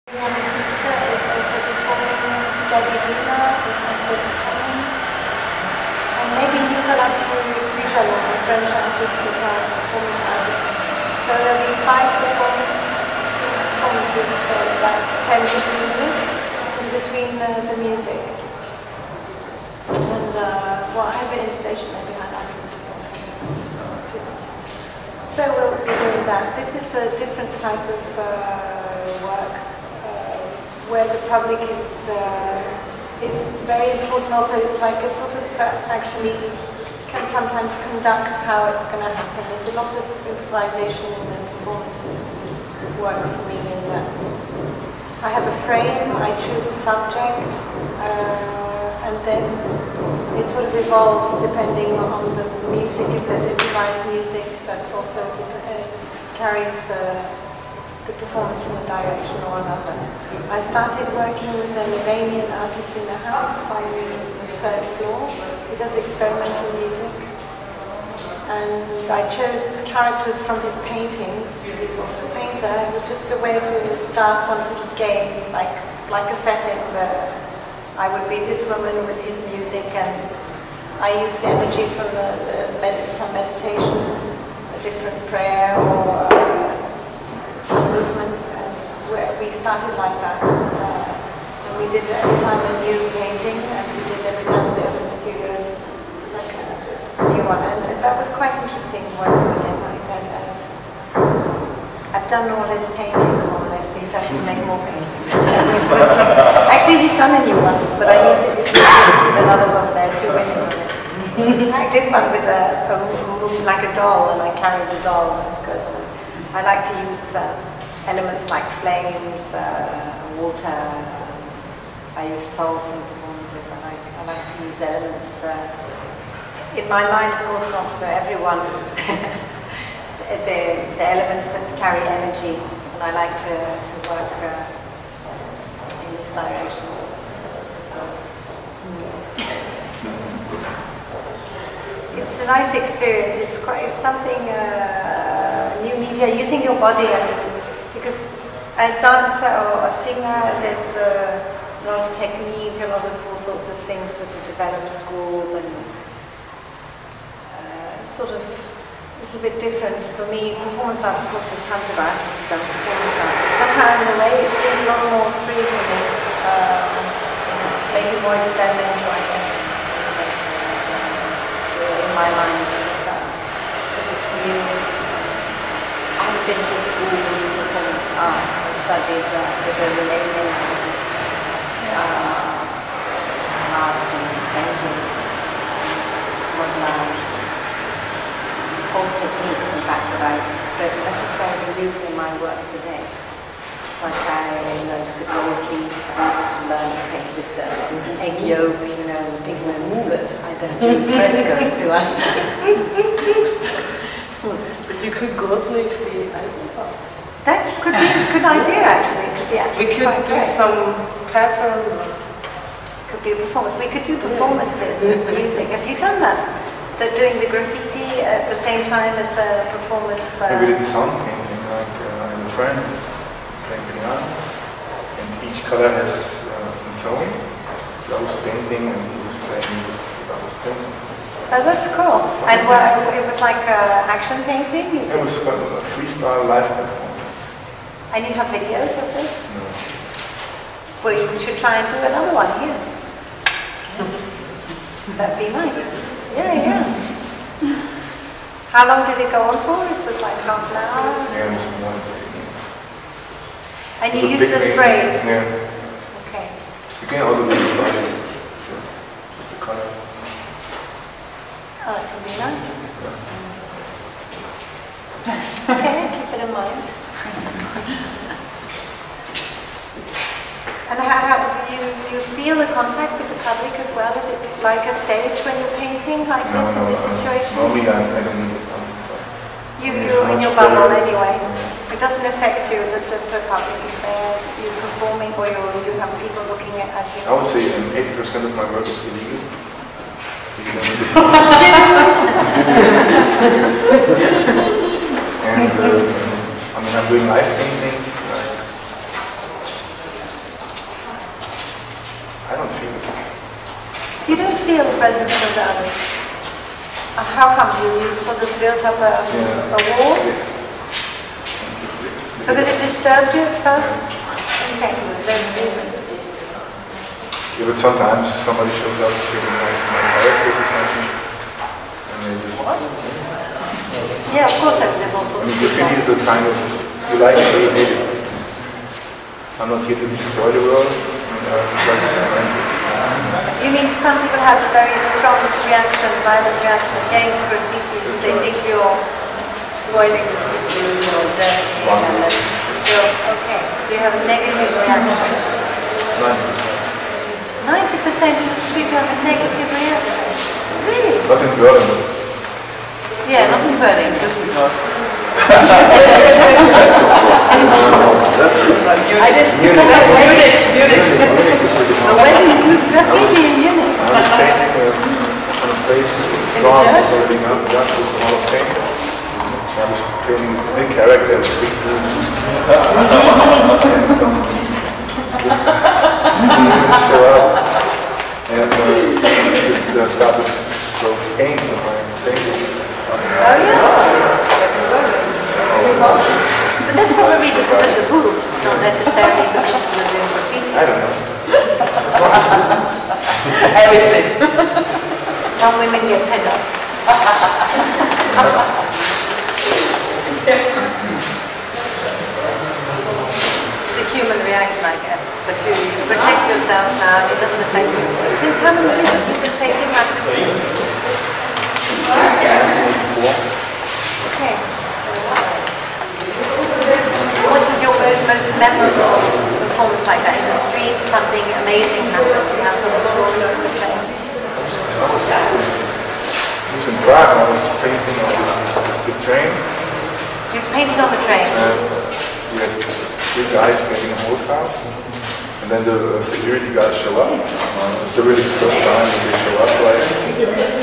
Wuttke is also performing, Debbie Lima is also performing, and maybe Nicolas Pujalo, a French artist that are performance artists. So there'll be 5 performances for about 10-15 minutes in between the music. And well, I have an installation maybe I like it. So we'll be doing that. This is a different type of work where the public is very important. Also, it's like a sort of actually can sometimes conduct how it's going to happen. There's a lot of improvisation in the performance work for me. In that I have a frame, I choose a subject, and then it sort of evolves depending on the music. If there's improvised music, that's also carries the performance in a direction or another. I started working with an Iranian artist in the house on the 3rd floor. He does experimental music. And I chose characters from his paintings, because he's also a painter. It was just a way to start some sort of game, like a setting that I would be this woman with his music, and I use the energy from some meditation, a different prayer, or some movements, and we started like that. And we did every time a new painting, and we did every time in the open studios like a new one, and that was quite interesting working with him. I've done all his paintings more or less. He has to make more paintings. Actually, he's done a new one, but I need to see another one. There are 2 women on it. I did one with like a doll, and I carried the doll. That was good. I like to use elements like flames, water. I use salt in performances. I like to use elements. In my mind, of course, not for everyone. The elements that carry energy, and I like to work in this direction. It's a nice experience. It's something new media, using your body. I mean, because a dancer or a singer, there's a lot of technique, a lot of all sorts of things that are developed, schools, and sort of a little bit different. For me, performance art, of course, there's tons of artists who've done performance art. But somehow, in a way, it seems a lot more free for me. Maybe more experimental, I guess, in my mind, because it's new. I haven't been to school with performance art. I studied with a Romanian artist, arts and painting, modelage. Old techniques, in fact, that I don't necessarily use in my work today. Like I learned the gold leaf, I used to learn to paint with the egg yolk, pigments, but I don't do frescoes, do I? But you could gold leaf the Eisenbachs. That could be a good idea, actually. We could do some patterns. Could be a performance. We could do performances with music. Have you done that? They're doing the graffiti at the same time as a performance. We did sound painting, like in the friend playing piano, and each color has a tone. So I was painting, and he was playing what I was painting. Oh, that's cool. And it was like action painting? It was a freestyle live performance. And you have videos of this? No. Well, you should try and do another one here. That'd be nice. Yeah. How long did it go on for? It was like half an hour? Yeah, it was more than 30 minutes. And you used the sprays? Yeah. Okay. You can also do the brushes. Sure. Just the colors. Oh, that can be nice. Yeah. Okay, keep it in mind. And how do you feel the contact with the public as well? Is it like a stage when you're painting like this in this situation? Normally I don't need the public. You're in your bubble anyway. It doesn't affect you that the public is there, you're performing, or you have people looking at you. I would say 80% of my work is illegal. And I mean, I'm doing live paintings. don't feel the presence of the others. How come you sort of built up a wall? Because it disturbed you at first? Okay, there's a reason. Yeah, but sometimes somebody shows up giving my characters or something, and they just... Yeah, of course, there's all sorts of the thing is that kind of, you like it or you hate it. I'm not here to destroy the world, You mean some people have a very strong reaction, violent reaction against graffiti because they think you're spoiling the city or dirty and okay. Do you have a negative reaction? 90% of the street you have a negative reaction? Really? Not in Berlin. Yeah, not in Berlin. Just not. That's true. I didn't speak about Munich. When did you do graffiti in Munich? I was painting on a place it's gone, building up, that was a lot of paint. I was painting this big character with big boobs. And some show up. And just started to paint on my painting. Oh yeah? But that's probably because of the boobs, it's not necessarily because you're doing graffiti. I don't know. Everything. Some women get fed up. It's a human reaction, I guess. But you protect yourself now, it doesn't affect you. Since how many years have you been painting like this? Okay. What is your most memorable performance like that? In the street, something amazing happened? You have some story of the place? I was in Prague, I was painting on this big train. You painted on the train? We had three guys painting a whole car. And then the security guys show up. It's the really first time that they show up, right?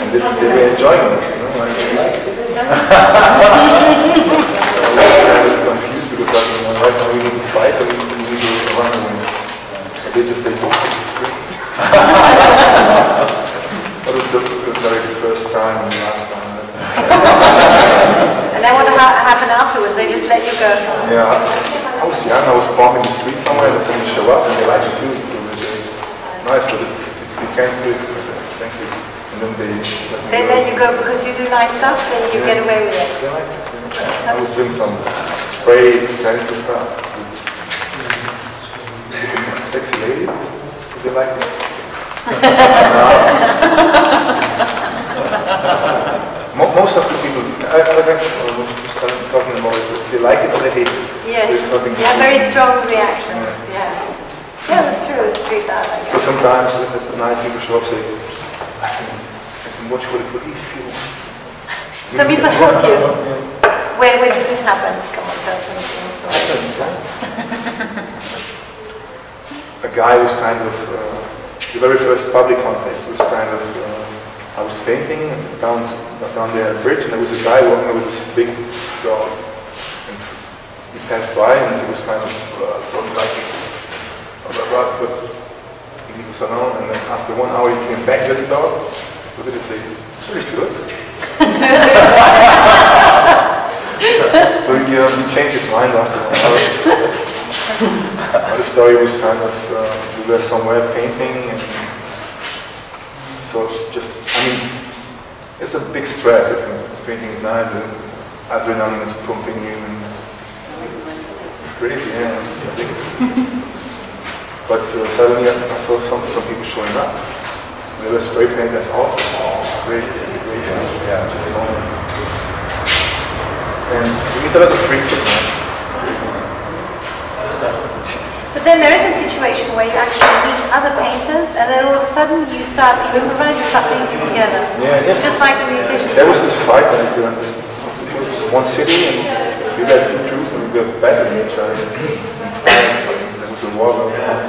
And they were enjoying us, you know, like they like it. I was kind of confused because right now we need to fight or we need to run away. But they just say, oh, it's great. That was the very first time and the last time. And then what happened afterwards? They just let you go? Yeah, I was young, I was walking the street somewhere and then they show up and they like it too. So it's nice, but you can't do it. Thank you. And then they let you go because you do nice stuff, then you get away with it. They like it. I was doing some spray, fancy stuff. Sexy lady, did they like it? Most of the people, I was talking about it, they like it or they hate it. Yes, yeah, very strong reactions, yeah. Yeah, that's true, it's street art. So sometimes at night people show up and say, I can watch for the police if you want. Some people help you. Where did this happen? Come on, tell some story. A guy was kind of, the very first public contact was kind of, I was painting down there at the bridge and there was a guy walking with this big dog. And he passed by and he was kind of like but he was alone and then after 1 hour he came back with the dog. What did he say? It's really good. So he changed his mind after 1 hour. The story was kind of, we were somewhere painting and so just, I mean, it's a big stress if you're painting at night, the adrenaline is pumping you and it's crazy, yeah. But suddenly I saw some people showing up. They were spray paint, that's awesome. Great, yeah, just normal. And we meet a lot of freaks at night. But then there is a situation where you actually meet other painters and then all of a sudden you start, you improvise, you start painting together. Yeah. Just like the musicians. There was this fight like one city and we got two Jews and we got battling each other in styles. There was a war going on.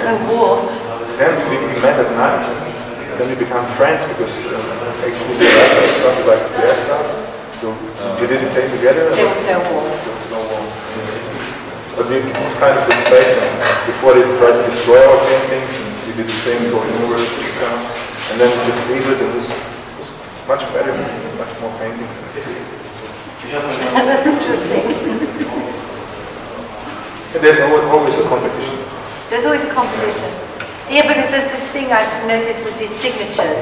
A war. Then we met at night. Then we became friends because actually we started like Fiesta. So we didn't play together. There was no war. There was no war. But it was kind of respect. Before they tried to destroy our paintings, and we basically the same going over it, and then just leave it, and it was much better, much more paintings. That's interesting. And there's always a competition. There's always a competition. Yeah, because there's this thing I've noticed with these signatures.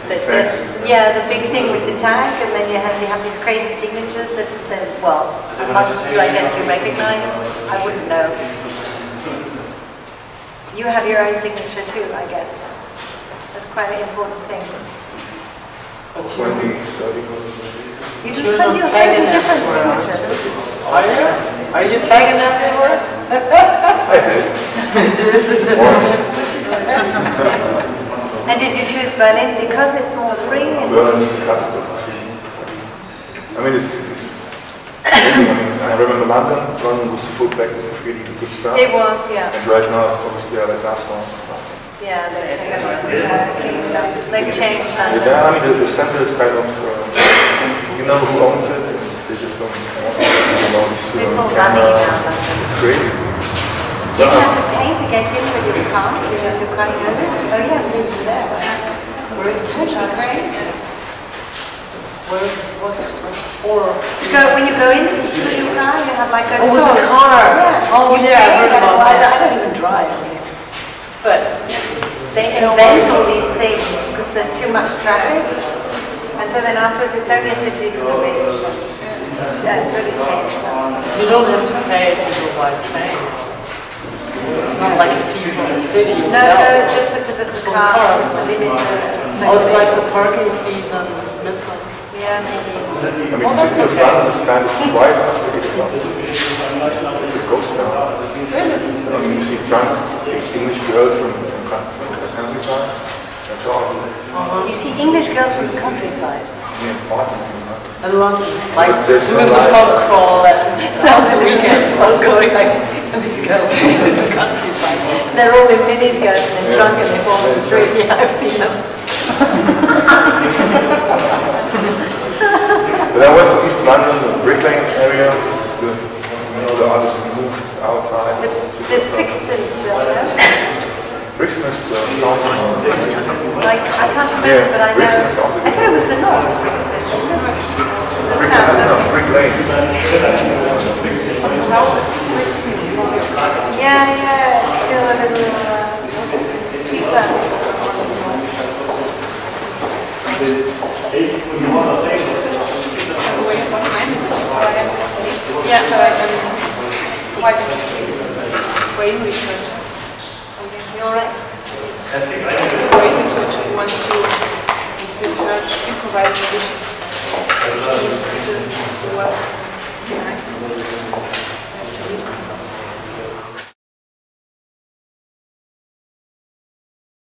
That there's, yeah, the big thing with the tag, and then you have these crazy signatures that, well, amongst you, I guess you recognize. I wouldn't know. You have your own signature too, I guess. That's quite an important thing. 20, 30. You do 20 or 30 different signatures. Are you tagging everywhere? I did. Once. And did you choose Berlin because it's more free? Berlin's the capital. I mean, it's amazing. I mean, I remember London was full back with really good stuff. It was, yeah. And right now, obviously, they are like last ones. Yeah, they've changed London. Yeah, I mean, the center is kind of, you know who owns it, and they just don't know this whole running around London. It's crazy. You have to pay to get in with your car. Do you have your car? You know this? Oh yeah, you're there. It's totally crazy. What's for? So when you go in with your car, you have like a with the car. Yeah. Oh yeah, I heard about that. I don't even drive. But they invent all these things because there's too much traffic, and so then afterwards it's only a city for the rich. That's really changed. You don't have to pay if you go by train. It's not like a fee from the city itself. No, it's just because it's a car. Oh, it's like the parking fees on Midtown. Yeah, maybe. I mean, the city of London is kind of quiet after it's not. It's a ghost town. I mean, you see drunk English girls from the countryside. That's all. You see English girls from the countryside. Yeah, Hartmann. And London, like there's doing the pub crawl and sounds a weekend, I'm going like these girls in the countryside. They're all in minis, girls, and they're drunk and they fall on the street. Yeah, I've seen them. But I went to East London, the Brick Lane area. The artists moved outside. There's Brixton still there. Brixton is south. Like, I can't remember, but I know. Brixton is also I thought it was the north of Brixton. The south. No, Brick Lane. Yeah, it's still a little cheaper. What time is it? Yeah, so I can. Quite interesting. Brain research. You alright? Brain research wants to research improvised conditions. To work.